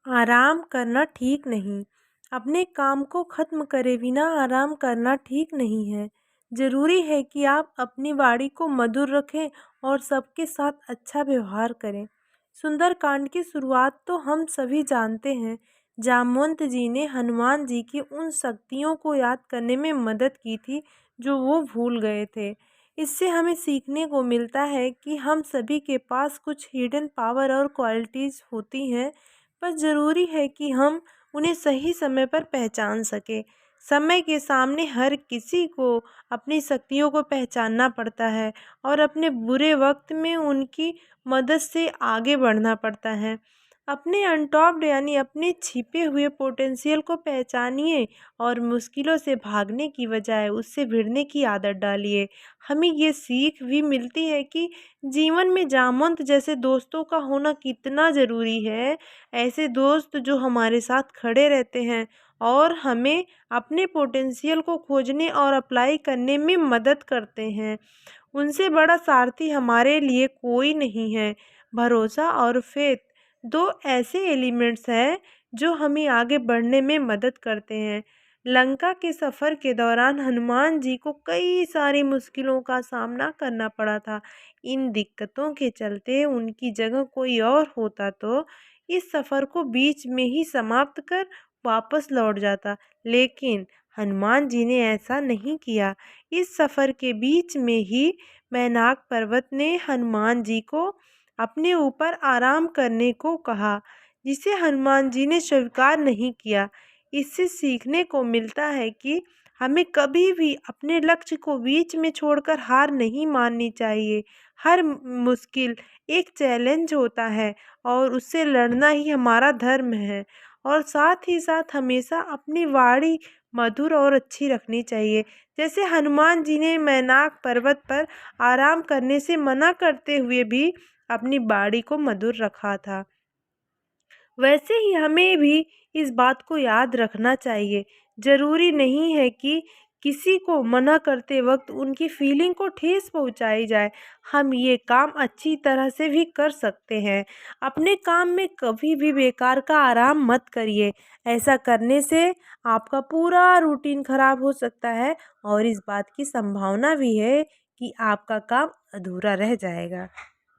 आराम करना ठीक नहीं। अपने काम को ख़त्म करे बिना आराम करना ठीक नहीं है। ज़रूरी है कि आप अपनी वाणी को मधुर रखें और सबके साथ अच्छा व्यवहार करें। सुंदरकांड की शुरुआत तो हम सभी जानते हैं। जामवंत जी ने हनुमान जी की उन शक्तियों को याद करने में मदद की थी जो वो भूल गए थे। इससे हमें सीखने को मिलता है कि हम सभी के पास कुछ हिडन पावर और क्वालिटीज़ होती हैं, पर ज़रूरी है कि हम उन्हें सही समय पर पहचान सकें। समय के सामने हर किसी को अपनी शक्तियों को पहचानना पड़ता है और अपने बुरे वक्त में उनकी मदद से आगे बढ़ना पड़ता है। अपने अनटॉप्ड यानी अपने छिपे हुए पोटेंशियल को पहचानिए और मुश्किलों से भागने की बजाय उससे भिड़ने की आदत डालिए। हमें ये सीख भी मिलती है कि जीवन में जामवंत जैसे दोस्तों का होना कितना ज़रूरी है। ऐसे दोस्त जो हमारे साथ खड़े रहते हैं और हमें अपने पोटेंशियल को खोजने और अप्लाई करने में मदद करते हैं। उनसे बड़ा सारथी हमारे लिए कोई नहीं है। भरोसा और फेथ दो ऐसे एलिमेंट्स हैं जो हमें आगे बढ़ने में मदद करते हैं। लंका के सफ़र के दौरान हनुमान जी को कई सारी मुश्किलों का सामना करना पड़ा था। इन दिक्कतों के चलते उनकी जगह कोई और होता तो इस सफ़र को बीच में ही समाप्त कर वापस लौट जाता, लेकिन हनुमान जी ने ऐसा नहीं किया। इस सफ़र के बीच में ही मैनाक पर्वत ने हनुमान जी को अपने ऊपर आराम करने को कहा, जिसे हनुमान जी ने स्वीकार नहीं किया। इससे सीखने को मिलता है कि हमें कभी भी अपने लक्ष्य को बीच में छोड़कर हार नहीं माननी चाहिए। हर मुश्किल एक चैलेंज होता है और उससे लड़ना ही हमारा धर्म है। और साथ ही साथ हमेशा अपनी वाणी मधुर और अच्छी रखनी चाहिए। जैसे हनुमान जी ने मैनाक पर्वत पर आराम करने से मना करते हुए भी अपनी वाणी को मधुर रखा था, वैसे ही हमें भी इस बात को याद रखना चाहिए। ज़रूरी नहीं है कि किसी को मना करते वक्त उनकी फीलिंग को ठेस पहुंचाई जाए। हम ये काम अच्छी तरह से भी कर सकते हैं। अपने काम में कभी भी बेकार का आराम मत करिए। ऐसा करने से आपका पूरा रूटीन खराब हो सकता है और इस बात की संभावना भी है कि आपका काम अधूरा रह जाएगा।